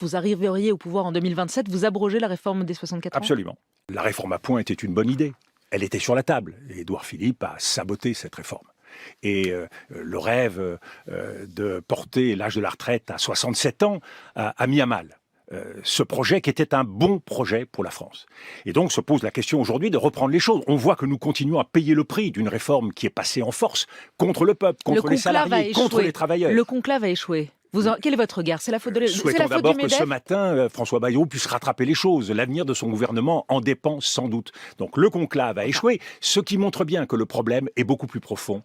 vous arriveriez au pouvoir en 2027, vous abrogez la réforme des 64 ans? Absolument. La réforme à points était une bonne idée. Elle était sur la table. Et Édouard Philippe a saboté cette réforme. Et le rêve de porter l'âge de la retraite à 67 ans a mis à mal ce projet qui était un bon projet pour la France. Et donc se pose la question aujourd'hui de reprendre les choses. On voit que nous continuons à payer le prix d'une réforme qui est passée en force contre le peuple, contre les salariés, contre les travailleurs. Le conclave a échoué. Quel est votre regard? C'est la faute de Souhaitons d'abord que ce matin, François Bayrou puisse rattraper les choses. L'avenir de son gouvernement en dépend sans doute. Donc le conclave a échoué, ce qui montre bien que le problème est beaucoup plus profond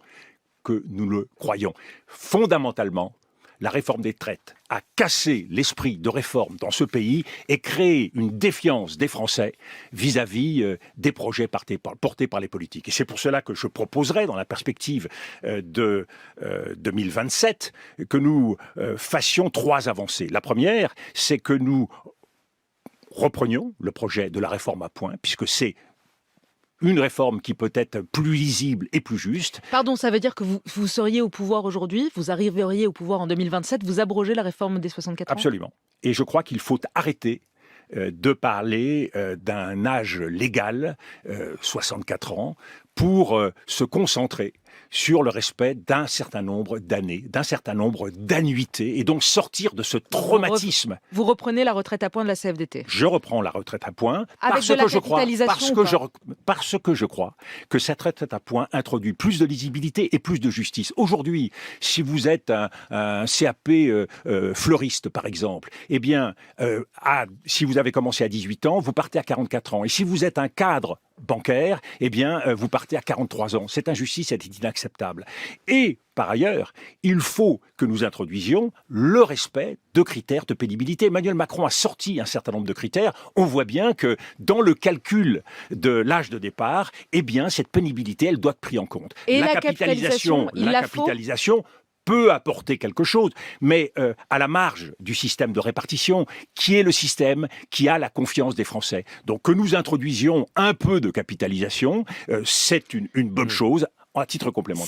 que nous le croyons. Fondamentalement, la réforme des retraites a cassé l'esprit de réforme dans ce pays et créé une défiance des Français vis-à-vis des projets portés par les politiques. Et c'est pour cela que je proposerai, dans la perspective de 2027, que nous fassions 3 avancées. La première, c'est que nous reprenions le projet de la réforme à points, puisque c'est une réforme qui peut être plus lisible et plus juste. Pardon, ça veut dire que vous seriez au pouvoir aujourd'hui, vous arriveriez au pouvoir en 2027, vous abrogez la réforme des 64 ans? Absolument. Et je crois qu'il faut arrêter de parler d'un âge légal, 64 ans, pour se concentrer sur le respect d'un certain nombre d'années, d'un certain nombre d'annuités, et donc sortir de ce traumatisme. Vous reprenez la retraite à points de la CFDT? Je reprends la retraite à points parce que je crois que cette retraite à points introduit plus de lisibilité et plus de justice. Aujourd'hui, si vous êtes un CAP fleuriste, par exemple, eh bien, si vous avez commencé à 18 ans, vous partez à 44 ans. Et si vous êtes un cadre bancaire, eh bien, vous partez à 43 ans. Cette injustice est inacceptable. Et, par ailleurs, il faut que nous introduisions le respect de critères de pénibilité. Emmanuel Macron a sorti un certain nombre de critères. On voit bien que dans le calcul de l'âge de départ, eh bien, cette pénibilité, elle doit être prise en compte. Et la capitalisation, peut apporter quelque chose, mais à la marge du système de répartition, qui est le système qui a la confiance des Français. Donc que nous introduisions un peu de capitalisation, c'est une bonne chose à titre complémentaire.